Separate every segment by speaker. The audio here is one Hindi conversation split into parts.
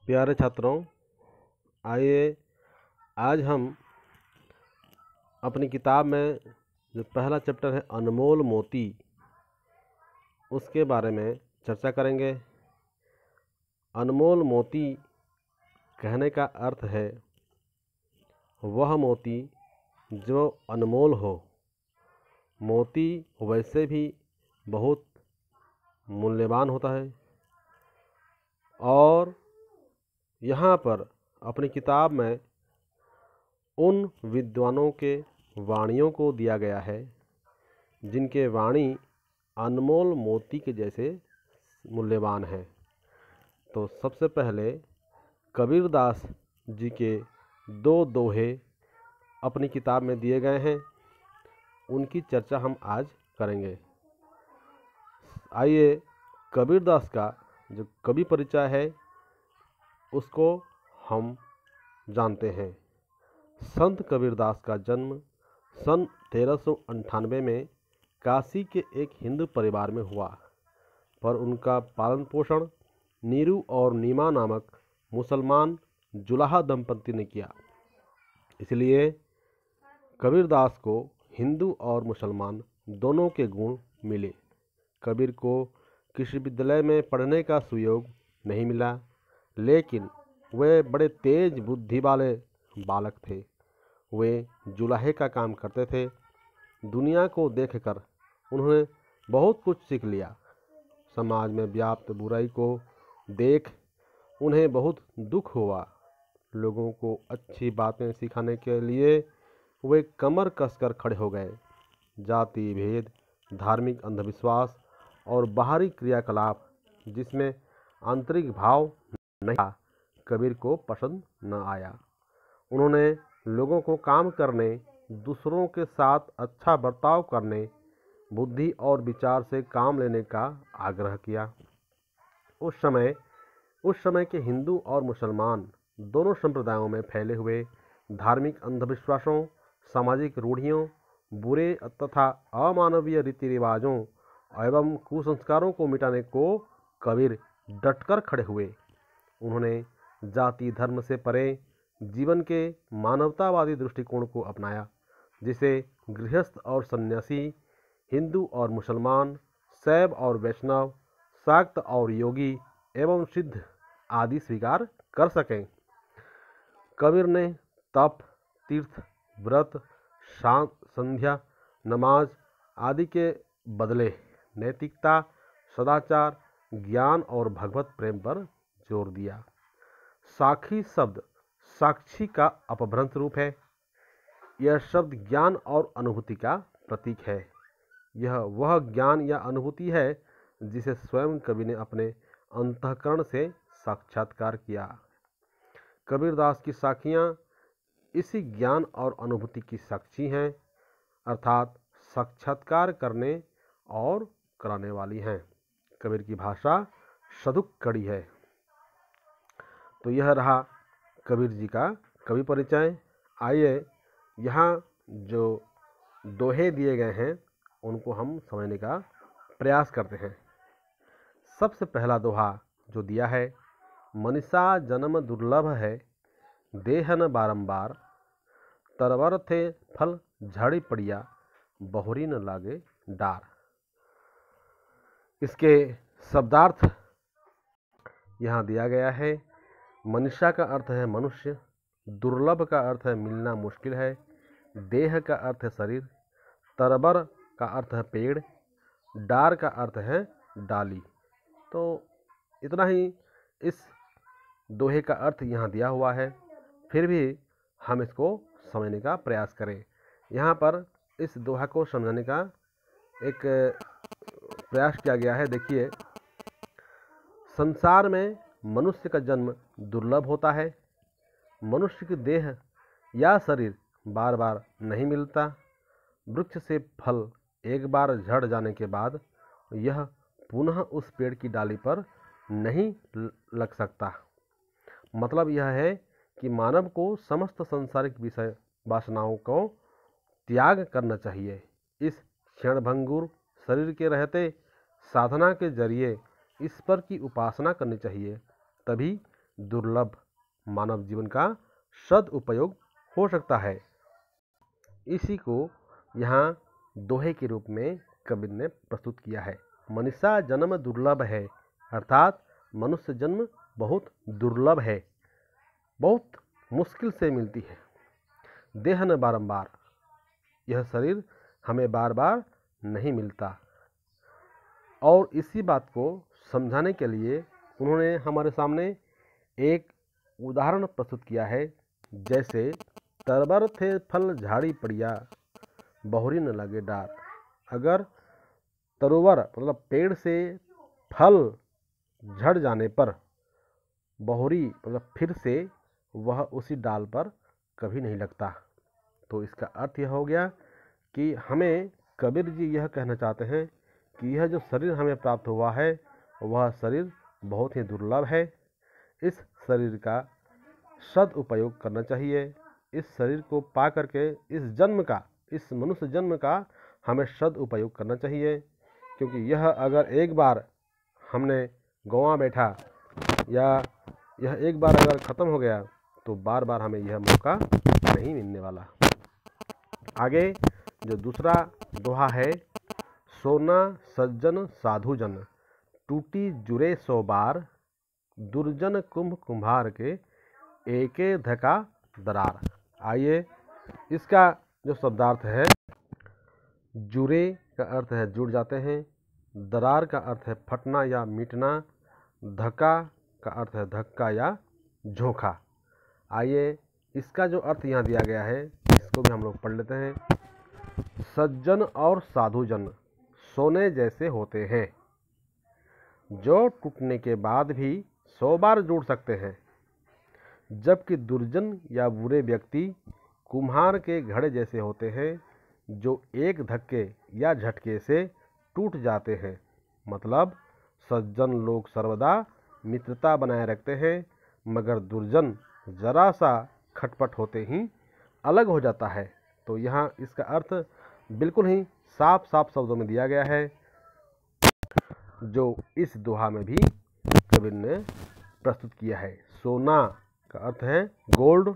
Speaker 1: प्यारे छात्रों, आइए आज हम अपनी किताब में जो पहला चैप्टर है अनमोल मोती, उसके बारे में चर्चा करेंगे। अनमोल मोती कहने का अर्थ है वह मोती जो अनमोल हो। मोती वैसे भी बहुत मूल्यवान होता है और यहाँ पर अपनी किताब में उन विद्वानों के वाणियों को दिया गया है जिनके वाणी अनमोल मोती के जैसे मूल्यवान है। तो सबसे पहले कबीरदास जी के दो दोहे अपनी किताब में दिए गए हैं, उनकी चर्चा हम आज करेंगे। आइए कबीरदास का जो कवि परिचय है उसको हम जानते हैं। संत कबीरदास का जन्म सन 1398 में काशी के एक हिंदू परिवार में हुआ, पर उनका पालन पोषण नीरू और नीमा नामक मुसलमान जुलाहा दंपति ने किया। इसलिए कबीरदास को हिंदू और मुसलमान दोनों के गुण मिले। कबीर को किसी विद्यालय में पढ़ने का सुयोग नहीं मिला, लेकिन वे बड़े तेज बुद्धि वाले बालक थे। वे जुलाहे का काम करते थे। दुनिया को देखकर उन्होंने बहुत कुछ सीख लिया। समाज में व्याप्त बुराई को देख उन्हें बहुत दुख हुआ। लोगों को अच्छी बातें सिखाने के लिए वे कमर कसकर खड़े हो गए। जाति भेद, धार्मिक अंधविश्वास और बाहरी क्रियाकलाप जिसमें आंतरिक भाव नहीं था, कबीर को पसंद न आया। उन्होंने लोगों को काम करने, दूसरों के साथ अच्छा बर्ताव करने, बुद्धि और विचार से काम लेने का आग्रह किया। उस समय के हिंदू और मुसलमान दोनों संप्रदायों में फैले हुए धार्मिक अंधविश्वासों, सामाजिक रूढ़ियों, बुरे तथा अमानवीय रीति रिवाजों एवं कुसंस्कारों को मिटाने को कबीर डटकर खड़े हुए। उन्होंने जाति धर्म से परे जीवन के मानवतावादी दृष्टिकोण को अपनाया, जिसे गृहस्थ और सन्यासी, हिंदू और मुसलमान, शैव और वैष्णव, शाक्त और योगी एवं सिद्ध आदि स्वीकार कर सकें। कबीर ने तप, तीर्थ, व्रत, संध्या, नमाज आदि के बदले नैतिकता, सदाचार, ज्ञान और भगवत प्रेम पर जोर दिया। साखी शब्द साक्षी का अपभ्रंश रूप है। यह शब्द ज्ञान और अनुभूति का प्रतीक है। यह वह ज्ञान या अनुभूति है जिसे स्वयं कवि ने अपने अंतःकरण से साक्षात्कार किया। कबीरदास की साखियाँ इसी ज्ञान और अनुभूति की साक्षी हैं, अर्थात साक्षात्कार करने और कराने वाली हैं। कबीर की भाषा सदुक कड़ी है। तो यह रहा कबीर जी का कवि परिचय। आइए यहाँ जो दोहे दिए गए हैं उनको हम समझने का प्रयास करते हैं। सबसे पहला दोहा जो दिया है, मनीषा जन्म दुर्लभ है, देह न बारंबार, तरवर थे फल झड़ी पड़िया, बहुरी न लागे डार। इसके शब्दार्थ यहाँ दिया गया है। मनीषा का अर्थ है मनुष्य, दुर्लभ का अर्थ है मिलना मुश्किल है, देह का अर्थ है शरीर, तरबर का अर्थ है पेड़, डार का अर्थ है डाली। तो इतना ही इस दोहे का अर्थ यहाँ दिया हुआ है। फिर भी हम इसको समझने का प्रयास करें। यहाँ पर इस दोहा को समझने का एक प्रयास किया गया है। देखिए, संसार में मनुष्य का जन्म दुर्लभ होता है। मनुष्य की देह या शरीर बार बार नहीं मिलता। वृक्ष से फल एक बार झड़ जाने के बाद यह पुनः उस पेड़ की डाली पर नहीं लग सकता। मतलब यह है कि मानव को समस्त सांसारिक विषय वासनाओं को त्याग करना चाहिए। इस क्षणभंगुर शरीर के रहते साधना के जरिए ईश्वर की उपासना करनी चाहिए, तभी दुर्लभ मानव जीवन का सदुपयोग हो सकता है। इसी को यहाँ दोहे के रूप में कबीर ने प्रस्तुत किया है। मनीषा जन्म दुर्लभ है, अर्थात मनुष्य जन्म बहुत दुर्लभ है, बहुत मुश्किल से मिलती है। देह न बारंबार, यह शरीर हमें बार बार नहीं मिलता। और इसी बात को समझाने के लिए उन्होंने हमारे सामने एक उदाहरण प्रस्तुत किया है। जैसे तरबर थे फल झाड़ी पड़िया, बहुरी न लगे डार। अगर तरोवर मतलब पेड़ से फल झड़ जाने पर बहुरी मतलब फिर से वह उसी डाल पर कभी नहीं लगता। तो इसका अर्थ यह हो गया कि हमें कबीर जी यह कहना चाहते हैं कि यह जो शरीर हमें प्राप्त हुआ है वह शरीर बहुत ही दुर्लभ है। इस शरीर का सदुपयोग करना चाहिए। इस शरीर को पा करके इस मनुष्य जन्म का हमें सदुपयोग करना चाहिए, क्योंकि यह अगर एक बार हमने गंवा बैठा या यह एक बार अगर ख़त्म हो गया तो बार बार हमें यह मौका नहीं मिलने वाला। आगे जो दूसरा दोहा है, सोना सज्जन साधुजन, टूटी जुरे 100 बार, दुर्जन कुंभ कुम्हार के एके धका दरार। आइए इसका जो शब्दार्थ है, जुरे का अर्थ है जुड़ जाते हैं, दरार का अर्थ है फटना या मिटना, धक्का का अर्थ है धक्का या झोंका। आइए इसका जो अर्थ यहाँ दिया गया है इसको भी हम लोग पढ़ लेते हैं। सज्जन और साधुजन सोने जैसे होते हैं, जो टूटने के बाद भी 100 बार जुड़ सकते हैं, जबकि दुर्जन या बुरे व्यक्ति कुम्हार के घड़े जैसे होते हैं, जो एक धक्के या झटके से टूट जाते हैं। मतलब सज्जन लोग सर्वदा मित्रता बनाए रखते हैं, मगर दुर्जन जरा सा खटपट होते ही अलग हो जाता है। तो यहाँ इसका अर्थ बिल्कुल ही साफ साफ शब्दों में दिया गया है, जो इस दोहा में भी कबीर ने प्रस्तुत किया है। सोना का अर्थ है गोल्ड,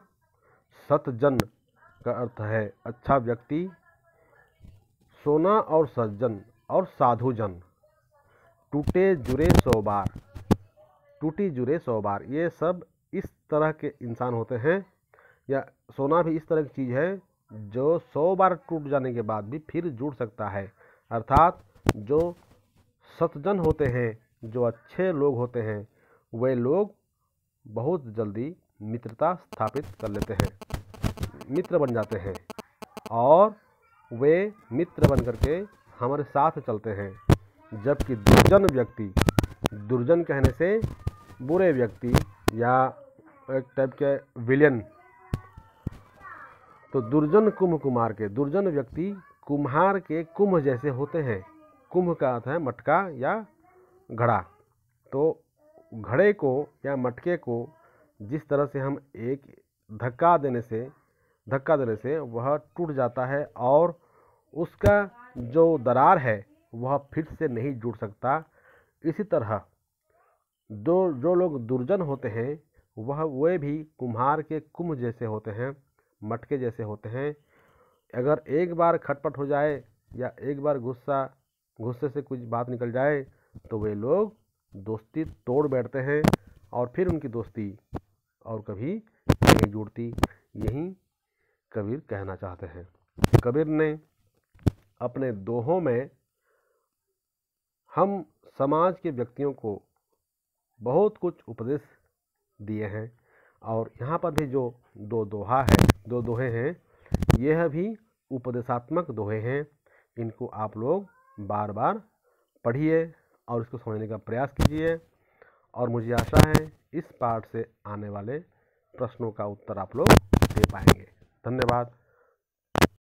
Speaker 1: सतजन का अर्थ है अच्छा व्यक्ति, सोना और सज्जन और साधुजन, टूटे जुरे 100 बार, टूटी जुरे 100 बार, ये सब इस तरह के इंसान होते हैं, या सोना भी इस तरह की चीज़ है जो 100 बार टूट जाने के बाद भी फिर जुड़ सकता है। अर्थात जो सतजन होते हैं, जो अच्छे लोग होते हैं, वे लोग बहुत जल्दी मित्रता स्थापित कर लेते हैं, मित्र बन जाते हैं, और वे मित्र बन करके हमारे साथ चलते हैं। जबकि दुर्जन व्यक्ति, दुर्जन कहने से बुरे व्यक्ति या एक टाइप के विलेन, तो दुर्जन कुंभ कुमार के, दुर्जन व्यक्ति कुम्हार के कुंभ जैसे होते हैं। कुंभ का अर्थ है मटका या घड़ा। तो घड़े को या मटके को जिस तरह से हम एक धक्का देने से वह टूट जाता है और उसका जो दरार है वह फिर से नहीं जुड़ सकता, इसी तरह जो लोग दुर्जन होते हैं वे भी कुम्हार के कुंभ जैसे होते हैं, मटके जैसे होते हैं। अगर एक बार खटपट हो जाए या एक बार गुस्से से कुछ बात निकल जाए तो वे लोग दोस्ती तोड़ बैठते हैं और फिर उनकी दोस्ती और कभी नहीं जुड़ती। यही कबीर कहना चाहते हैं। कबीर ने अपने दोहों में हम समाज के व्यक्तियों को बहुत कुछ उपदेश दिए हैं, और यहाँ पर भी जो दो दोहे हैं, यह भी उपदेशात्मक दोहे हैं। इनको आप लोग बार बार पढ़िए और इसको समझने का प्रयास कीजिए, और मुझे आशा है इस पाठ से आने वाले प्रश्नों का उत्तर आप लोग दे पाएंगे। धन्यवाद।